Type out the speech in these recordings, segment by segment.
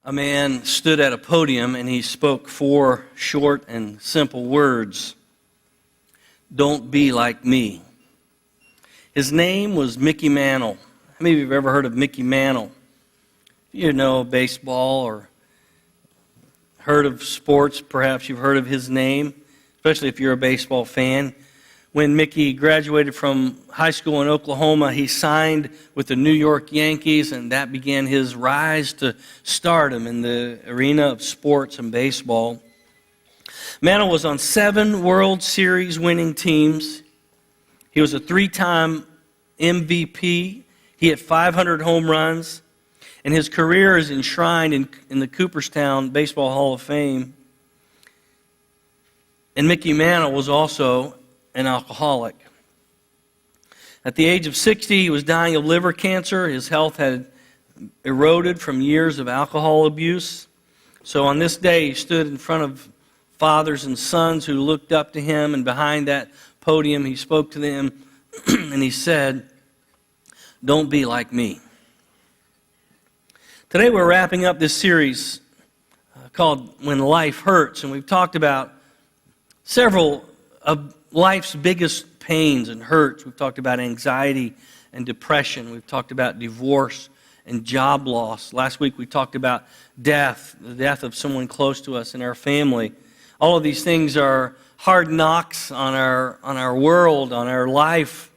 A man stood at a podium and he spoke 4 short and simple words. Don't be like me. His name was Mickey Mantle. How many of you have ever heard of Mickey Mantle? If you know baseball or heard of sports, perhaps you've heard of his name, especially if you're a baseball fan. When Mickey graduated from high school in Oklahoma, he signed with the New York Yankees, and that began his rise to stardom in the arena of sports and baseball. Mantle was on 7 World Series winning teams. He was a 3-time MVP. He hit 500 home runs, and his career is enshrined in the Cooperstown Baseball Hall of Fame. And Mickey Mantle was also an alcoholic. At the age of 60, he was dying of liver cancer. His health had eroded from years of alcohol abuse. So on this day, he stood in front of fathers and sons who looked up to him, and behind that podium, he spoke to them, and he said, "Don't be like me." Today, we're wrapping up this series called When Life Hurts, and we've talked about several of life's biggest pains and hurts. We've talked about anxiety and depression. We've talked about divorce and job loss. Last week we talked about death, the death of someone close to us in our family. All of these things are hard knocks on our world, on our life.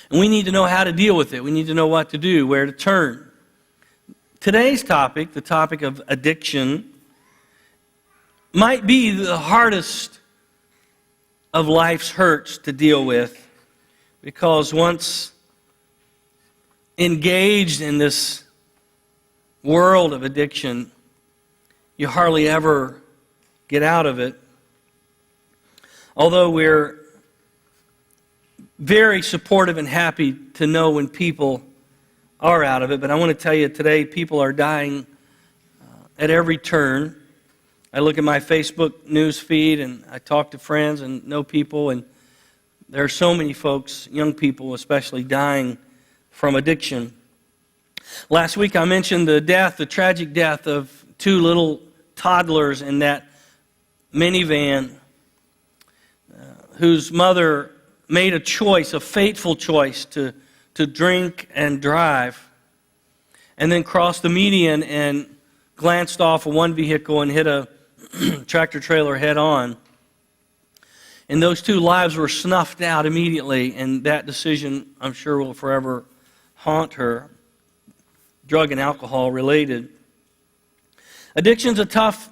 And we need to know how to deal with it. We need to know what to do, where to turn. Today's topic, the topic of addiction, might be the hardest of life's hurts to deal with, because once engaged in this world of addiction, you hardly ever get out of it. Although we're very supportive and happy to know when people are out of it, but I want to tell you today, people are dying at every turn. I look at my Facebook news feed and I talk to friends and know people, and there are so many folks, young people especially, dying from addiction. Last week I mentioned the tragic death of 2 little toddlers in that minivan whose mother made a choice, a fateful choice, to drink and drive, and then crossed the median and glanced off of one vehicle and hit a tractor trailer head on. And those 2 lives were snuffed out immediately, and that decision, I'm sure, will forever haunt her. Drug and alcohol related. Addiction's a tough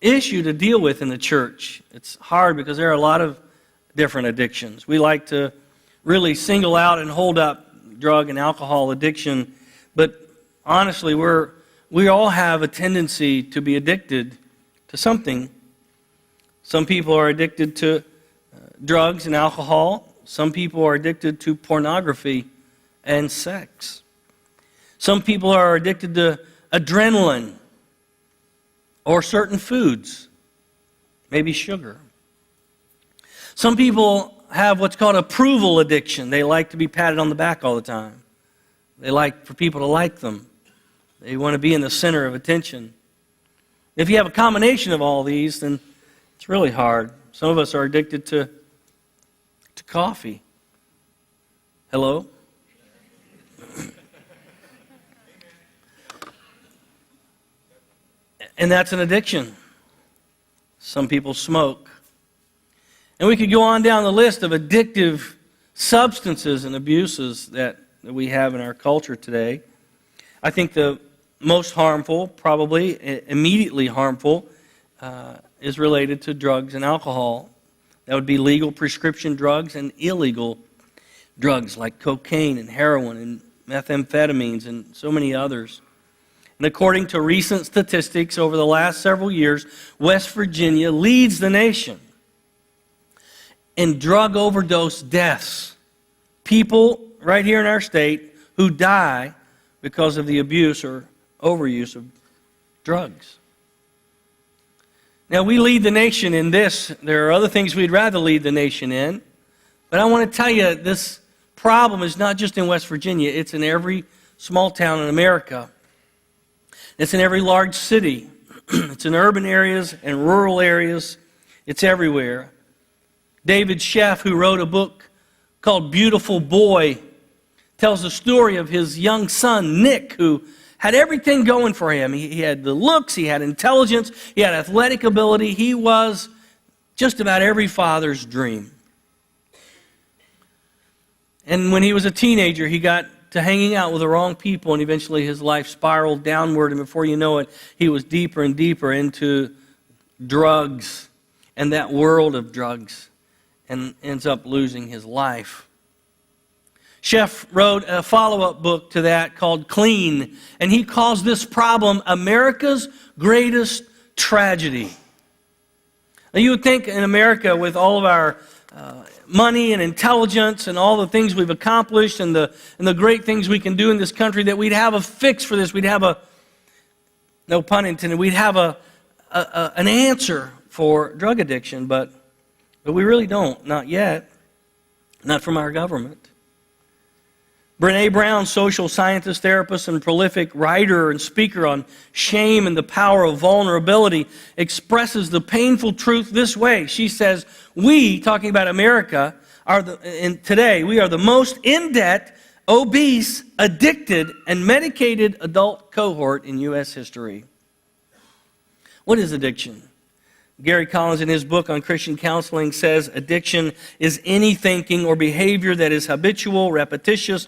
issue to deal with in the church. It's hard because there are a lot of different addictions. We like to really single out and hold up drug and alcohol addiction, but honestly, we all have a tendency to be addicted to something. Some people are addicted to drugs and alcohol. Some people are addicted to pornography and sex. Some people are addicted to adrenaline or certain foods, maybe sugar. Some people have what's called approval addiction. They like to be patted on the back all the time. They like for people to like them. They want to be in the center of attention. If you have a combination of all these, then it's really hard. Some of us are addicted to coffee. Hello? And that's an addiction. Some people smoke. And we could go on down the list of addictive substances and abuses that we have in our culture today. I think the most harmful, probably immediately harmful, is related to drugs and alcohol. That would be legal prescription drugs and illegal drugs like cocaine and heroin and methamphetamines and so many others. And according to recent statistics over the last several years, West Virginia leads the nation in drug overdose deaths. People right here in our state who die because of the abuse or overuse of drugs. Now, we lead the nation in this. There are other things we'd rather lead the nation in. But I want to tell you, this problem is not just in West Virginia. It's in every small town in America. It's in every large city. It's in urban areas and rural areas. It's everywhere. David Sheff, who wrote a book called Beautiful Boy, tells the story of his young son, Nick, who had everything going for him. He had the looks, he had intelligence, he had athletic ability. He was just about every father's dream. And when he was a teenager, he got to hanging out with the wrong people, and eventually his life spiraled downward, and before you know it, he was deeper and deeper into drugs and that world of drugs, and ends up losing his life. Sheff wrote a follow-up book to that called Clean, and he calls this problem America's greatest tragedy. Now, you would think in America, with all of our money and intelligence and all the things we've accomplished and the great things we can do in this country, that we'd have a fix for this. We'd have a, no pun intended, we'd have an answer for drug addiction, but we really don't, not yet, not from our government. Brene Brown, social scientist, therapist, and prolific writer and speaker on shame and the power of vulnerability, expresses the painful truth this way. She says, we, talking about America, today, we are the most in-debt, obese, addicted, and medicated adult cohort in U.S. history. What is addiction? Gary Collins, in his book on Christian counseling, says addiction is any thinking or behavior that is habitual, repetitious,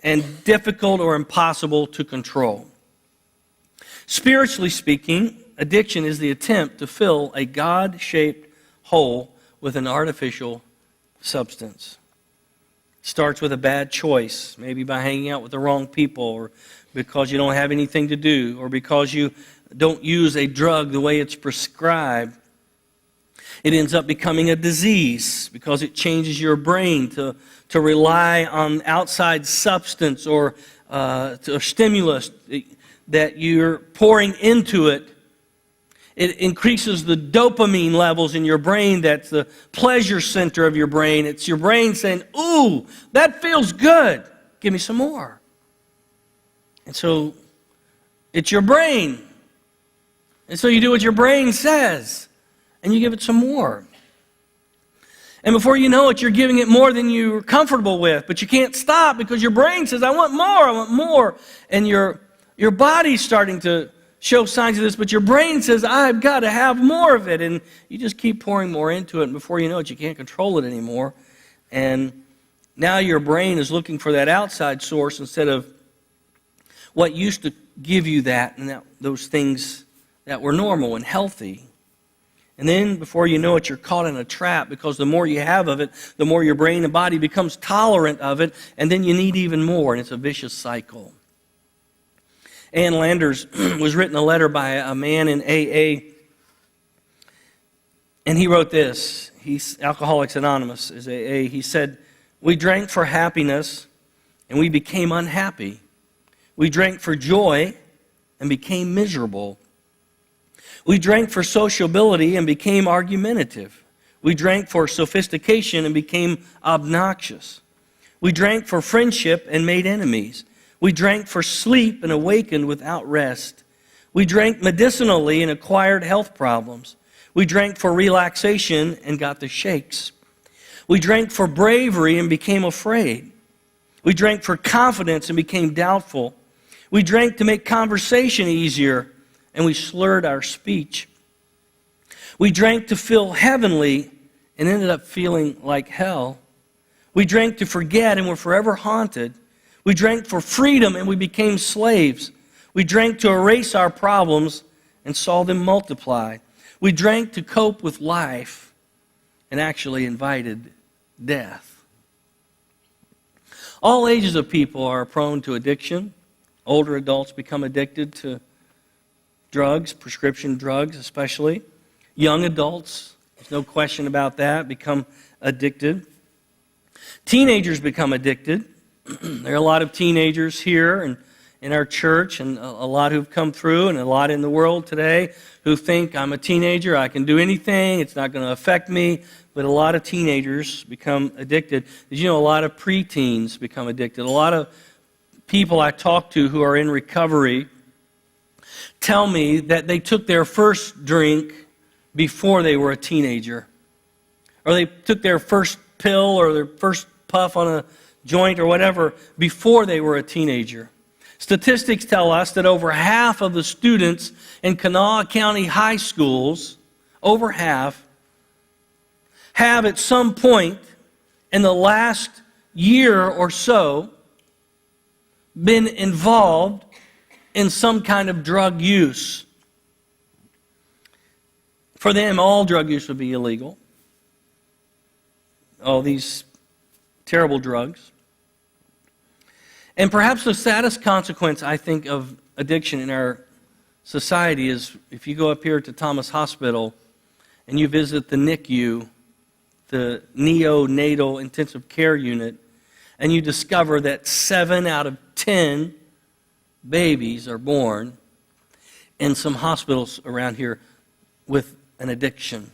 and difficult or impossible to control. Spiritually speaking, addiction is the attempt to fill a God-shaped hole with an artificial substance. It starts with a bad choice, maybe by hanging out with the wrong people, or because you don't have anything to do, or because you don't use a drug the way it's prescribed. It ends up becoming a disease because it changes your brain to rely on outside substance or stimulus that you're pouring into it. It increases the dopamine levels in your brain. That's the pleasure center of your brain. It's your brain saying, ooh, that feels good. Give me some more. And so it's your brain. And so you do what your brain says, and you give it some more. And before you know it, you're giving it more than you're comfortable with, but you can't stop because your brain says, I want more, I want more. And your body's starting to show signs of this, but your brain says, I've got to have more of it. And you just keep pouring more into it, and before you know it, you can't control it anymore. And now your brain is looking for that outside source instead of what used to give you that and those things that were normal and healthy. And then before you know it, you're caught in a trap, because the more you have of it, the more your brain and body becomes tolerant of it, and then you need even more, and it's a vicious cycle. Ann Landers was written a letter by a man in AA, and he wrote this. Alcoholics Anonymous is AA. He said, we drank for happiness, and we became unhappy. We drank for joy and became miserable. We drank for sociability and became argumentative. We drank for sophistication and became obnoxious. We drank for friendship and made enemies. We drank for sleep and awakened without rest. We drank medicinally and acquired health problems. We drank for relaxation and got the shakes. We drank for bravery and became afraid. We drank for confidence and became doubtful. We drank to make conversation easier, and we slurred our speech. We drank to feel heavenly and ended up feeling like hell. We drank to forget and were forever haunted. We drank for freedom and we became slaves. We drank to erase our problems and saw them multiply. We drank to cope with life and actually invited death. All ages of people are prone to addiction. Older adults become addicted to drugs, prescription drugs especially. Young adults, there's no question about that, become addicted. Teenagers become addicted. There are a lot of teenagers here and in our church, and a lot who've come through, and a lot in the world today who think, I'm a teenager, I can do anything, it's not going to affect me. But a lot of teenagers become addicted. Did you know a lot of preteens become addicted? A lot of people I talk to who are in recovery tell me that they took their first drink before they were a teenager, or they took their first pill or their first puff on a joint or whatever before they were a teenager. Statistics tell us that over half of the students in Kanawha County high schools, over half, have at some point in the last year or so been involved in some kind of drug use. For them, all drug use would be illegal. All these terrible drugs. And perhaps the saddest consequence, I think, of addiction in our society is if you go up here to Thomas Hospital and you visit the NICU, the neonatal intensive care unit, and you discover that 7 out of 10 babies are born in some hospitals around here with an addiction.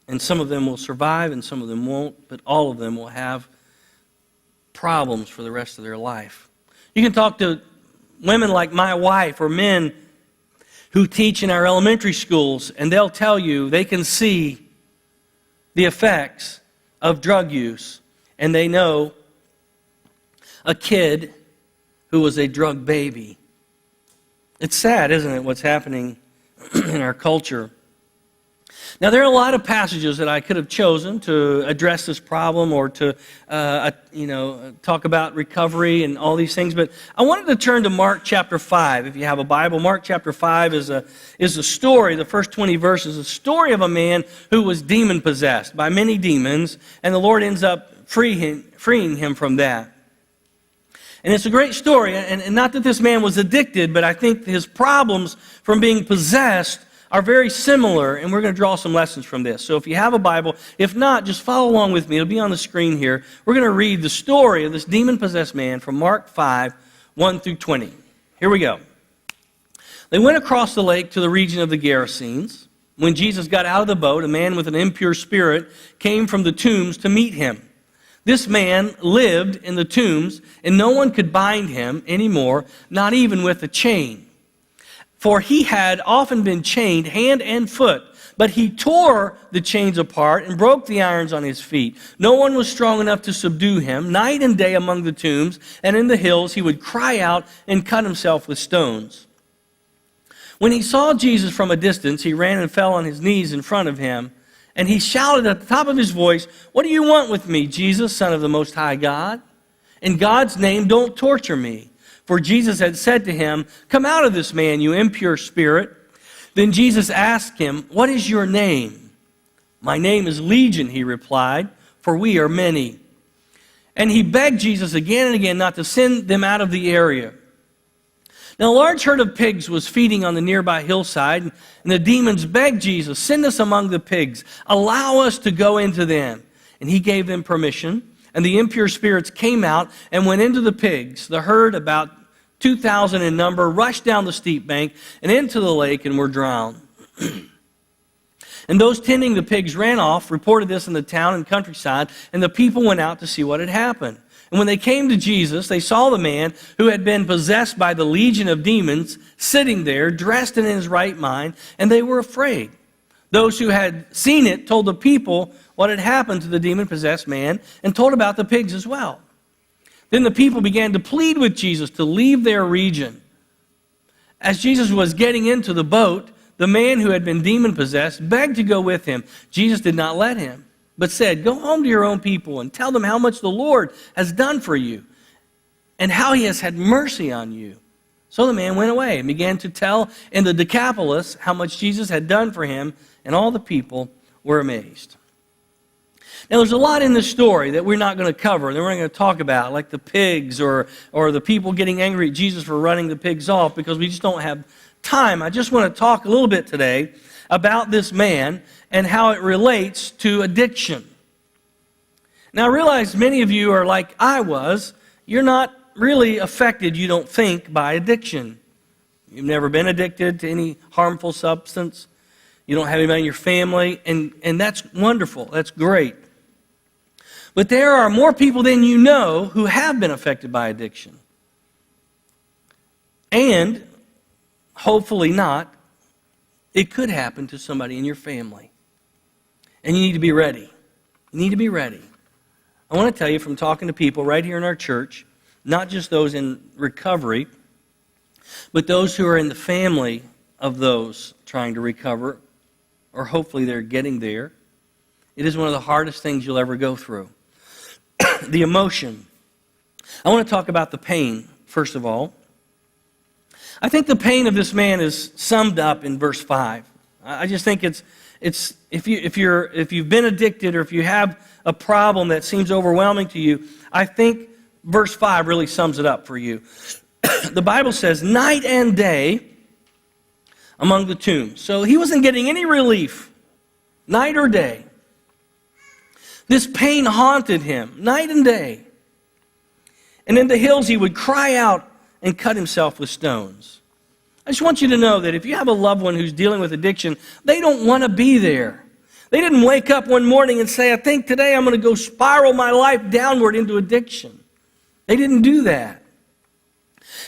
And some of them will survive and some of them won't, but all of them will have problems for the rest of their life. You can talk to women like my wife or men who teach in our elementary schools, and they'll tell you they can see the effects of drug use, and they know a kid who was a drug baby. It's sad, isn't it, what's happening in our culture? Now, there are a lot of passages that I could have chosen to address this problem or to, talk about recovery and all these things, but I wanted to turn to Mark chapter 5. If you have a Bible, Mark chapter 5 is a story, the first 20 verses, a story of a man who was demon-possessed by many demons, and the Lord ends up freeing him from that. And it's a great story, and not that this man was addicted, but I think his problems from being possessed are very similar, and we're going to draw some lessons from this. So if you have a Bible, if not, just follow along with me. It'll be on the screen here. We're going to read the story of this demon-possessed man from Mark 5, 1 through 20. Here we go. They went across the lake to the region of the Gerasenes. When Jesus got out of the boat, a man with an impure spirit came from the tombs to meet him. This man lived in the tombs, and no one could bind him anymore, not even with a chain. For he had often been chained hand and foot, but he tore the chains apart and broke the irons on his feet. No one was strong enough to subdue him. Night and day among the tombs and in the hills he would cry out and cut himself with stones. When he saw Jesus from a distance, he ran and fell on his knees in front of him, and he shouted at the top of his voice, "What do you want with me, Jesus, Son of the Most High God? In God's name, don't torture me." For Jesus had said to him, "Come out of this man, you impure spirit." Then Jesus asked him, "What is your name?" "My name is Legion," he replied, "for we are many." And he begged Jesus again and again not to send them out of the area. Now a large herd of pigs was feeding on the nearby hillside, and the demons begged Jesus, "Send us among the pigs. Allow us to go into them." And he gave them permission. And the impure spirits came out and went into the pigs. The herd, about 2,000 in number, rushed down the steep bank and into the lake and were drowned. And those tending the pigs ran off, reported this in the town and countryside, and the people went out to see what had happened. And when they came to Jesus, they saw the man who had been possessed by the legion of demons sitting there, dressed and in his right mind, and they were afraid. Those who had seen it told the people what had happened to the demon-possessed man and told about the pigs as well. Then the people began to plead with Jesus to leave their region. As Jesus was getting into the boat, the man who had been demon-possessed begged to go with him. Jesus did not let him, but said, "Go home to your own people and tell them how much the Lord has done for you and how he has had mercy on you." So the man went away and began to tell in the Decapolis how much Jesus had done for him, and all the people were amazed. Now, there's a lot in this story that we're not going to cover, that we're not going to talk about, like the pigs or the people getting angry at Jesus for running the pigs off, because we just don't have time. I just want to talk a little bit today about this man and how it relates to addiction. Now, I realize many of you are like I was. You're not really affected, you don't think, by addiction. You've never been addicted to any harmful substance. You don't have anybody in your family, and that's wonderful. That's great. But there are more people than you know who have been affected by addiction. And hopefully not, it could happen to somebody in your family. And you need to be ready. You need to be ready. I want to tell you from talking to people right here in our church, not just those in recovery, but those who are in the family of those trying to recover, or hopefully they're getting there. It is one of the hardest things you'll ever go through. The emotion. I want to talk about the pain, first of all. I think the pain of this man is summed up in verse 5. I just think it's if you've been addicted, or if you have a problem that seems overwhelming to you, I think verse 5 really sums it up for you. The Bible says, night and day among the tombs. So he wasn't getting any relief, night or day. This pain haunted him, night and day. And in the hills he would cry out and cut himself with stones. I just want you to know that if you have a loved one who's dealing with addiction, they don't want to be there. They didn't wake up one morning and say, I think today I'm going to go spiral my life downward into addiction. They didn't do that.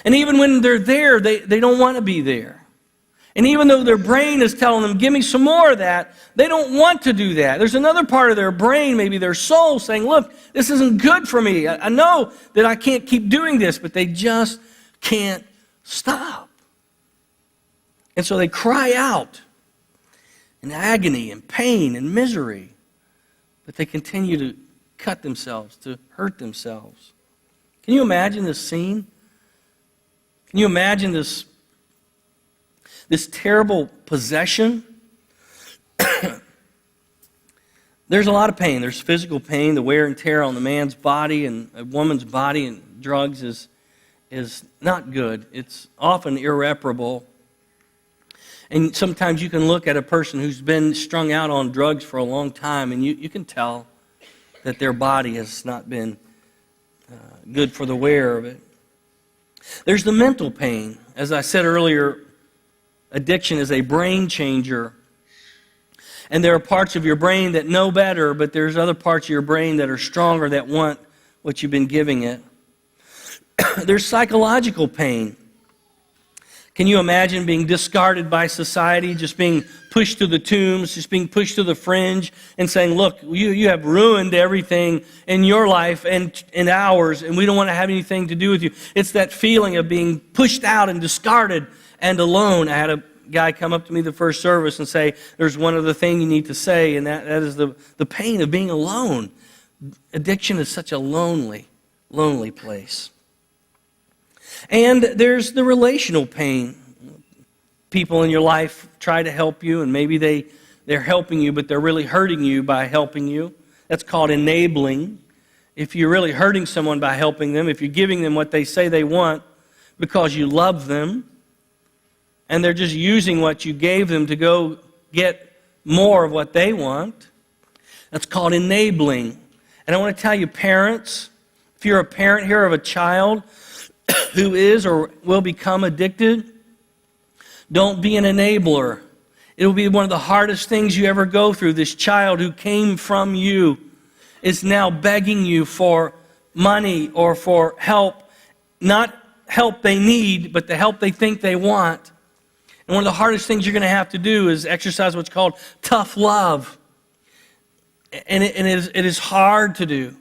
And even when they're there, they don't want to be there. And even though their brain is telling them, give me some more of that, they don't want to do that. There's another part of their brain, maybe their soul, saying, look, this isn't good for me. I know that I can't keep doing this, but they just can't stop. And so they cry out in agony and pain and misery, but they continue to cut themselves, to hurt themselves. Can you imagine this scene? Can you imagine this terrible possession? There's a lot of pain. There's physical pain, the wear and tear on the man's body and a woman's body, and drugs is not good. It's often irreparable. And sometimes you can look at a person who's been strung out on drugs for a long time, and you can tell that their body has not been good for the wear of it. There's the mental pain. As I said earlier, addiction is a brain changer. And there are parts of your brain that know better, but there's other parts of your brain that are stronger, that want what you've been giving it. There's psychological pain. Can you imagine being discarded by society, just being pushed to the tombs, just being pushed to the fringe, and saying, look, you have ruined everything in your life and in ours, and we don't want to have anything to do with you. It's that feeling of being pushed out and discarded and alone. I had a guy come up to me the first service and say, there's one other thing you need to say, and that is the pain of being alone. Addiction is such a lonely place. And there's the relational pain. People in your life try to help you, and maybe they're helping you, but they're really hurting you by helping you. That's called enabling. If you're really hurting someone by helping them, if you're giving them what they say they want because you love them, and they're just using what you gave them to go get more of what they want, that's called enabling. And I want to tell you, parents, if you're a parent here of a child who is or will become addicted, don't be an enabler. It will be one of the hardest things you ever go through. This child who came from you is now begging you for money or for help. Not help they need, but the help they think they want. And one of the hardest things you're going to have to do is exercise what's called tough love. And it is hard to do.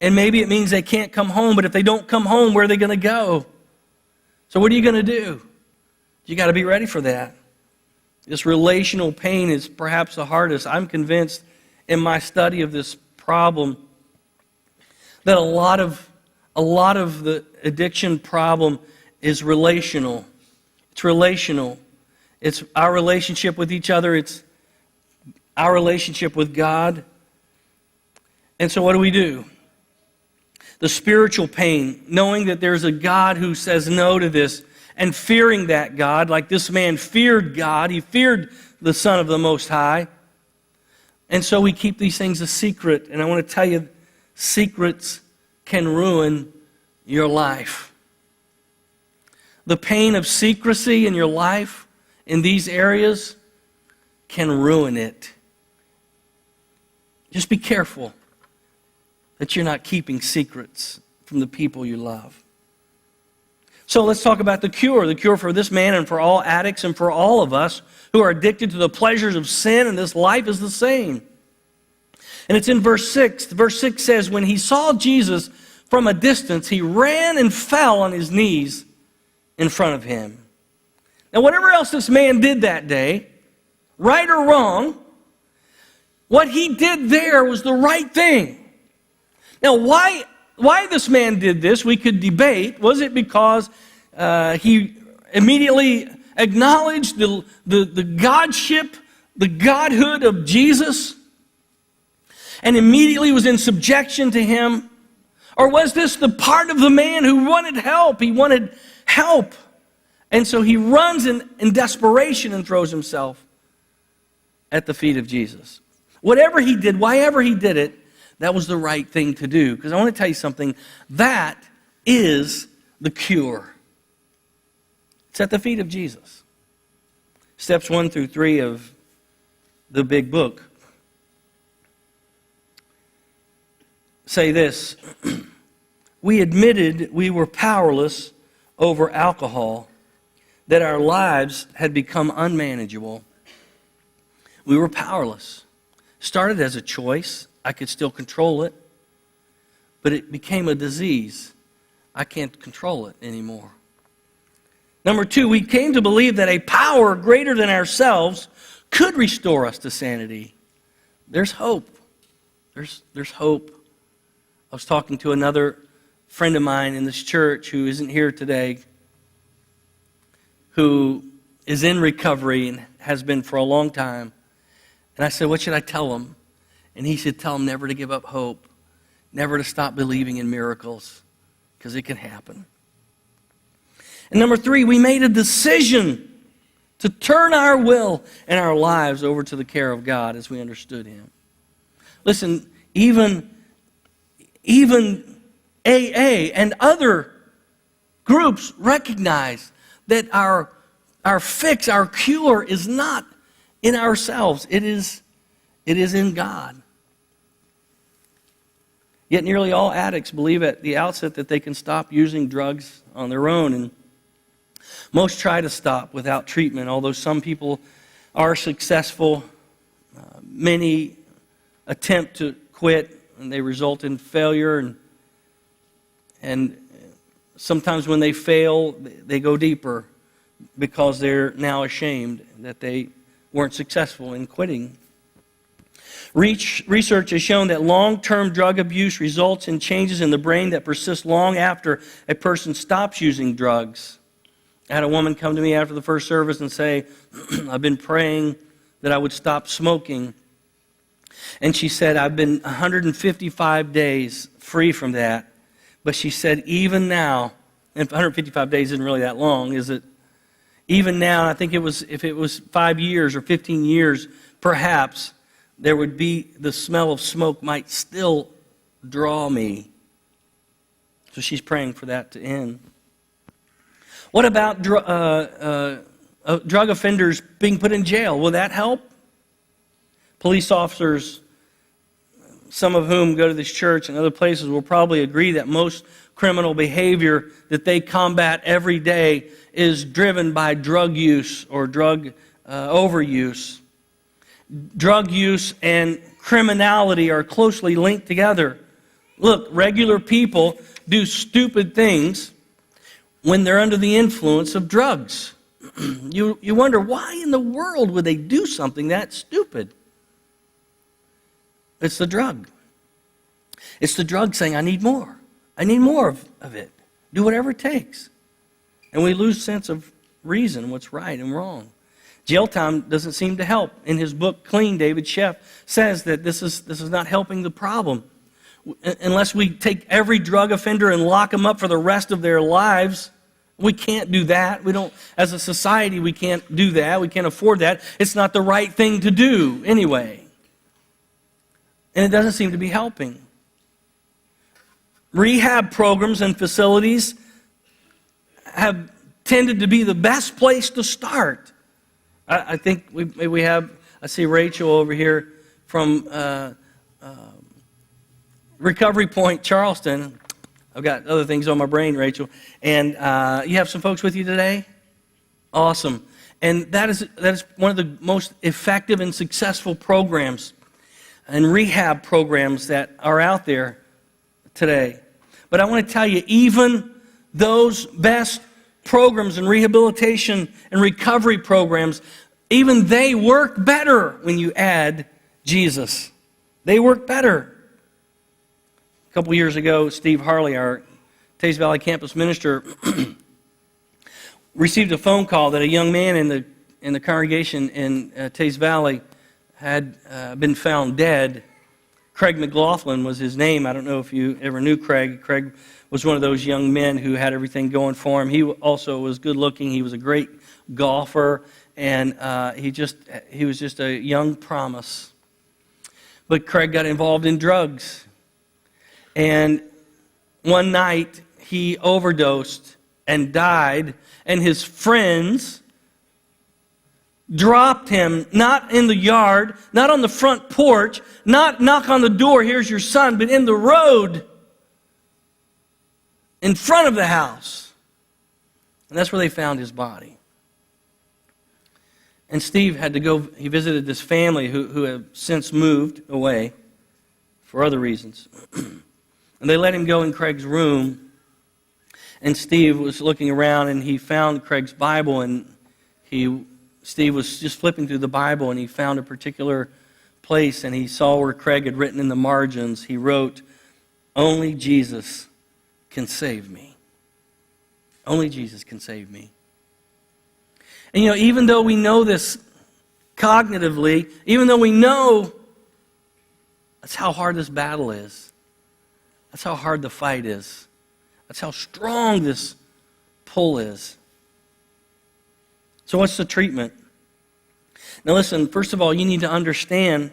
And maybe it means they can't come home, but if they don't come home, where are they going to go? So what are you going to do? You got to be ready for that. This relational pain is perhaps the hardest. I'm convinced in my study of this problem that a lot of the addiction problem is relational. It's relational. It's our relationship with each other. It's our relationship with God. And so what do? The spiritual pain, knowing that there's a God who says no to this, and fearing that God, like this man feared God. He feared the Son of the Most High. And so we keep these things a secret. And I want to tell you, secrets can ruin your life. The pain of secrecy in your life in these areas can ruin it. Just be careful that you're not keeping secrets from the people you love. So let's talk about the cure for this man and for all addicts and for all of us who are addicted to the pleasures of sin, and this life is the same. And it's in verse 6. Verse 6 says, when he saw Jesus from a distance, he ran and fell on his knees in front of him. Now, whatever else this man did that day, right or wrong, what he did there was the right thing. Now, why this man did this, we could debate. Was it because he immediately acknowledged the godship, the godhood of Jesus, and immediately was in subjection to him? Or was this the part of the man who wanted help? He wanted help. And so he runs in desperation and throws himself at the feet of Jesus. Whatever he did, whyever he did it, that was the right thing to do. Because I want to tell you something. That is the cure. It's at the feet of Jesus. Steps 1 through 3 of the big book say this. We admitted we were powerless over alcohol, that our lives had become unmanageable. We were powerless. Started as a choice. I could still control it. But it became a disease. I can't control it anymore. Number 2, we came to believe that a power greater than ourselves could restore us to sanity. There's hope. There's hope. I was talking to another friend of mine in this church who isn't here today, who is in recovery and has been for a long time. And I said, what should I tell him? And he said, tell him never to give up hope, never to stop believing in miracles, because it can happen. And number 3, we made a decision to turn our will and our lives over to the care of God as we understood Him. Listen, even AA and other groups recognize that our fix, our cure is not in ourselves. It is in God. Yet nearly all addicts believe at the outset that they can stop using drugs on their own, and most try to stop without treatment, although some people are successful. Many attempt to quit, and they result in failure, and sometimes when they fail, they go deeper because they're now ashamed that they weren't successful in quitting. Research has shown that long-term drug abuse results in changes in the brain that persist long after a person stops using drugs. I had a woman come to me after the first service and say, I've been praying that I would stop smoking. And she said, I've been 155 days free from that. But she said, even now, and 155 days isn't really that long, is it? Even now, I think if it was 5 years or 15 years, perhaps, there would be, the smell of smoke might still draw me. So she's praying for that to end. What about drug offenders being put in jail? Will that help? Police officers, some of whom go to this church and other places, will probably agree that most criminal behavior that they combat every day is driven by drug use or drug overuse. Drug use and criminality are closely linked together. Look, regular people do stupid things when they're under the influence of drugs. You wonder, why in the world would they do something that stupid? It's the drug. It's the drug saying, I need more. I need more of it. Do whatever it takes. And we lose sense of reason, what's right and wrong. Jail time doesn't seem to help. In his book, Clean, David Sheff says that this is not helping the problem. Unless we take every drug offender and lock them up for the rest of their lives, we can't do that. We don't, as a society, we can't do that. We can't afford that. It's not the right thing to do anyway. And it doesn't seem to be helping. Rehab programs and facilities have tended to be the best place to start. I think we have, I see Rachel over here from Recovery Point, Charleston. I've got other things on my brain, Rachel. And you have some folks with you today? Awesome. And that is one of the most effective and successful programs and rehab programs that are out there today. But I want to tell you, even those best programs and rehabilitation and recovery programs, even they work better when you add Jesus. They work better. A couple years ago, Steve Harley, our Taze Valley campus minister, received a phone call that a young man in the congregation in Taze Valley had been found dead. Craig McLaughlin was his name. I don't know if you ever knew Craig. Craig was one of those young men who had everything going for him. He also was good looking. He was a great golfer, and he was just a young promise. But Craig got involved in drugs. And one night he overdosed and died, and his friends dropped him, not in the yard, not on the front porch, not knock on the door, here's your son, but in the road in front of the house. And that's where they found his body. And Steve had to go, he visited this family who have since moved away for other reasons. And they let him go in Craig's room. And Steve was looking around and he found Craig's Bible, and Steve was just flipping through the Bible, and he found a particular place, and he saw where Craig had written in the margins. He wrote, "Only Jesus can save me. Only Jesus can save me." And even though we know this cognitively, even though we know that's how hard this battle is, that's how hard the fight is, that's how strong this pull is. So what's the treatment? Now listen, first of all, you need to understand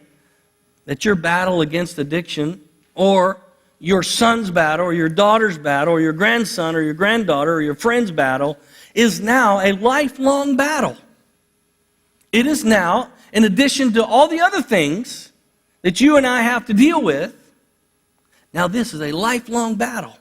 that your battle against addiction, or your son's battle, or your daughter's battle, or your grandson, or your granddaughter, or your friend's battle, is now a lifelong battle. It is now, in addition to all the other things that you and I have to deal with, now this is a lifelong battle.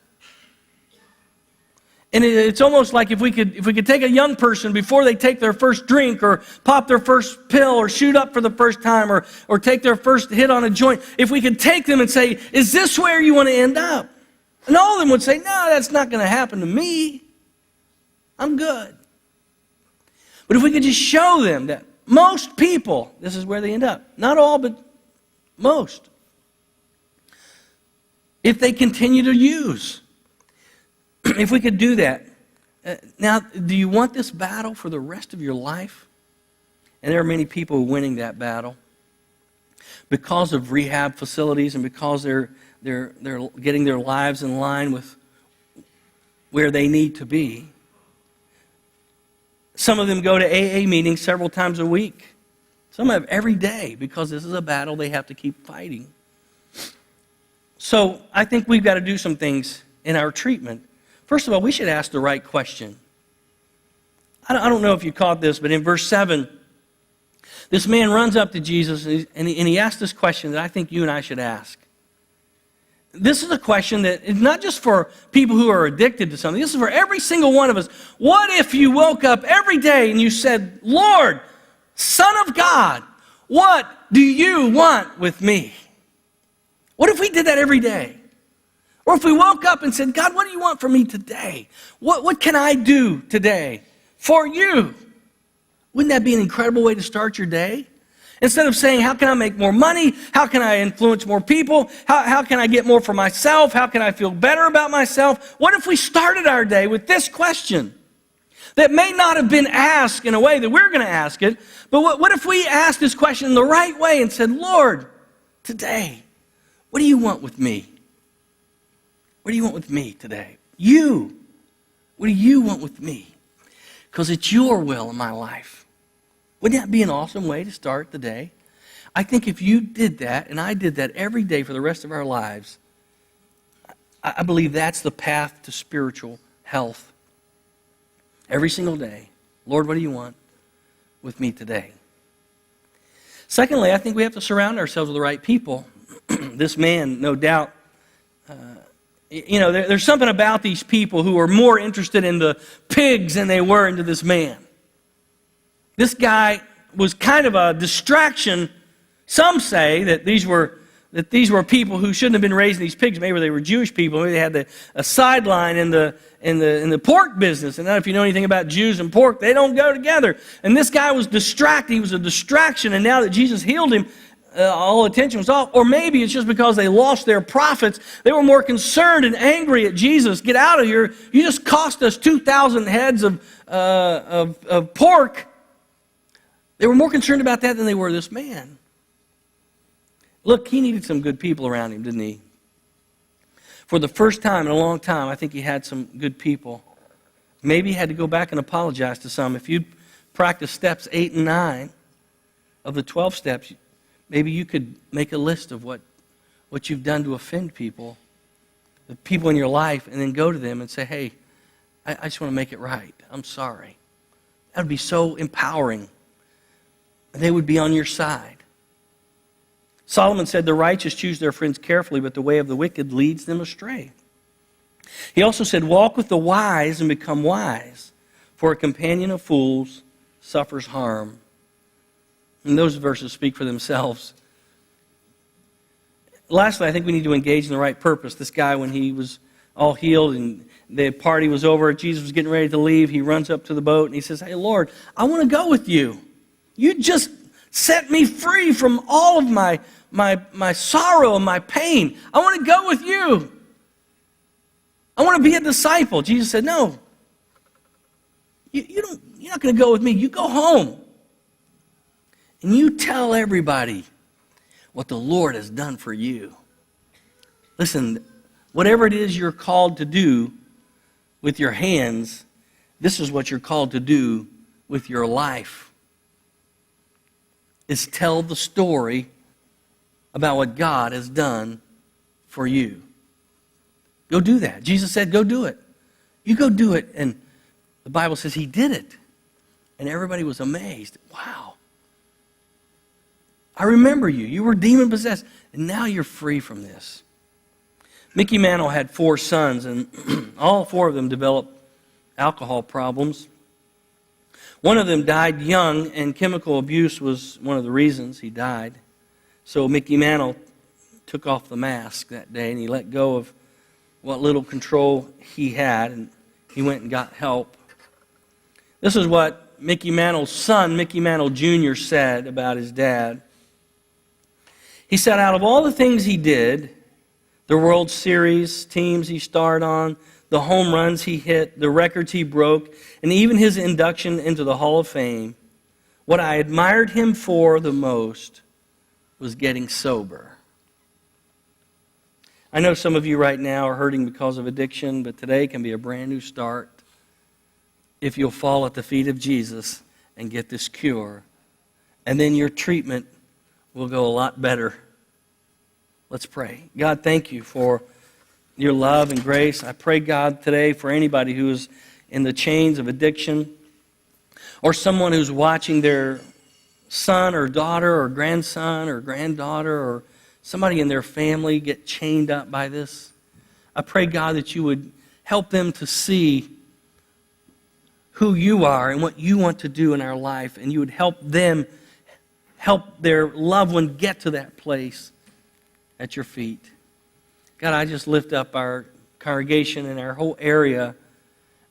And it's almost like if we could take a young person before they take their first drink, or pop their first pill, or shoot up for the first time, or take their first hit on a joint, if we could take them and say, is this where you want to end up? And all of them would say, no, that's not going to happen to me. I'm good. But if we could just show them that most people, this is where they end up. Not all, but most. If they continue to use. If we could do that. Now, do you want this battle for the rest of your life? And there are many people winning that battle because of rehab facilities, and because they're getting their lives in line with where they need to be. Some of them go to AA meetings several times a week. Some have every day, because this is a battle they have to keep fighting. So I think we've got to do some things in our treatment. First of all, we should ask the right question. I don't know if you caught this, but in verse 7, this man runs up to Jesus and he asked this question that I think you and I should ask. This is a question that is not just for people who are addicted to something. This is for every single one of us. What if you woke up every day and you said, Lord, Son of God, what do you want with me? What if we did that every day? Or if we woke up and said, God, what do you want from me today? What can I do today for you? Wouldn't that be an incredible way to start your day? Instead of saying, how can I make more money? How can I influence more people? How can I get more for myself? How can I feel better about myself? What if we started our day with this question that may not have been asked in a way that we're going to ask it, but what if we asked this question in the right way and said, Lord, today, what do you want with me? What do you want with me today? You. What do you want with me? Because it's your will in my life. Wouldn't that be an awesome way to start the day? I think if you did that, and I did that every day for the rest of our lives, I believe that's the path to spiritual health. Every single day. Lord, what do you want with me today? Secondly, I think we have to surround ourselves with the right people. This man, no doubt, You know, there's something about these people who are more interested in the pigs than they were into this man. This guy was kind of a distraction. Some say that these were people who shouldn't have been raising these pigs. Maybe they were Jewish people. Maybe they had a sideline in the pork business. And now if you know anything about Jews and pork, they don't go together. And this guy was distracted. He was a distraction. And now that Jesus healed him, all attention was off. Or maybe it's just because they lost their profits. They were more concerned and angry at Jesus. Get out of here. You just cost us 2,000 heads of pork. They were more concerned about that than they were this man. Look, he needed some good people around him, didn't he? For the first time in a long time, I think he had some good people. Maybe he had to go back and apologize to some. If you practice steps 8 and 9 of the 12 steps, maybe you could make a list of what you've done to offend people, the people in your life, and then go to them and say, hey, I just want to make it right. I'm sorry. That would be so empowering. They would be on your side. Solomon said, the righteous choose their friends carefully, but the way of the wicked leads them astray. He also said, walk with the wise and become wise, for a companion of fools suffers harm. And those verses speak for themselves. Lastly, I think we need to engage in the right purpose. This guy, when he was all healed and the party was over, Jesus was getting ready to leave, he runs up to the boat and he says, hey, Lord, I want to go with you. You just set me free from all of my sorrow and my pain. I want to go with you. I want to be a disciple. Jesus said, no. You're not going to go with me. You go home. And you tell everybody what the Lord has done for you. Listen, whatever it is you're called to do with your hands, this is what you're called to do with your life. Is tell the story about what God has done for you. Go do that. Jesus said, go do it. You go do it. And the Bible says he did it. And everybody was amazed. Wow. I remember you. You were demon-possessed. And now you're free from this. Mickey Mantle had 4 sons, and all 4 of them developed alcohol problems. One of them died young, and chemical abuse was one of the reasons he died. So Mickey Mantle took off the mask that day, and he let go of what little control he had, and he went and got help. This is what Mickey Mantle's son, Mickey Mantle Jr., said about his dad. He said, out of all the things he did, the World Series teams he starred on, the home runs he hit, the records he broke, and even his induction into the Hall of Fame, what I admired him for the most was getting sober. I know some of you right now are hurting because of addiction, but today can be a brand new start if you'll fall at the feet of Jesus and get this cure. And then your treatment will go a lot better. Let's pray. God, thank you for your love and grace. I pray, God, today for anybody who is in the chains of addiction, or someone who's watching their son or daughter or grandson or granddaughter or somebody in their family get chained up by this. I pray, God, that you would help them to see who you are and what you want to do in our life, and you would help them help their loved one get to that place at your feet. God, I just lift up our congregation and our whole area.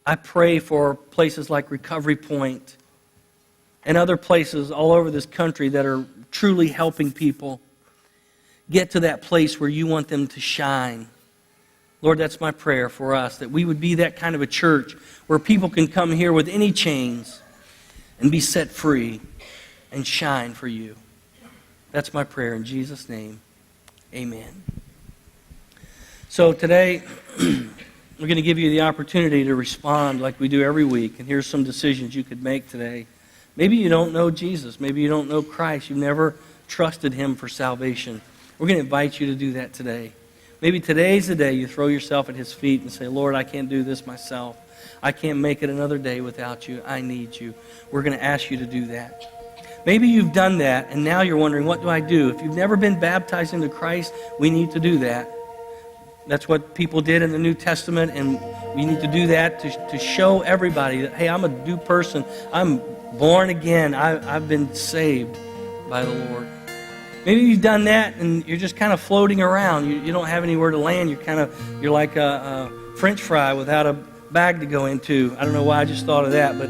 I pray for places like Recovery Point and other places all over this country that are truly helping people get to that place where you want them to shine. Lord, that's my prayer for us, that we would be that kind of a church where people can come here with any chains and be set free and shine for you. That's my prayer in Jesus' name. Amen. So today, we're going to give you the opportunity to respond like we do every week. And here's some decisions you could make today. Maybe you don't know Jesus. Maybe you don't know Christ. You've never trusted him for salvation. We're going to invite you to do that today. Maybe today's the day you throw yourself at his feet and say, Lord, I can't do this myself. I can't make it another day without you. I need you. We're going to ask you to do that. Maybe you've done that, and now you're wondering, what do I do? If you've never been baptized into Christ, we need to do that. That's what people did in the New Testament, and we need to do that to show everybody that, hey, I'm a new person. I'm born again. I've been saved by the Lord. Maybe you've done that, and you're just kind of floating around. You don't have anywhere to land. You're like a French fry without a bag to go into. I don't know why I just thought of that, but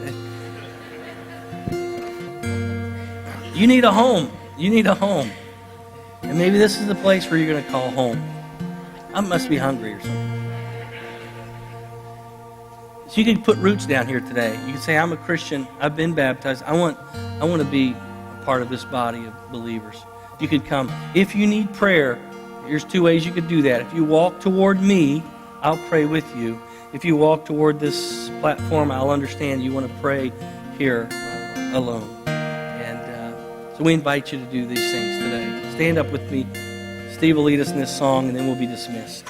you need a home. You need a home. And maybe this is the place where you're going to call home. I must be hungry or something. So you can put roots down here today. You can say, I'm a Christian. I've been baptized. I want to be a part of this body of believers. You could come. If you need prayer, here's 2 ways you could do that. If you walk toward me, I'll pray with you. If you walk toward this platform, I'll understand you want to pray here alone. And so we invite you to do these things today. Stand up with me. Steve will lead us in this song, and then we'll be dismissed.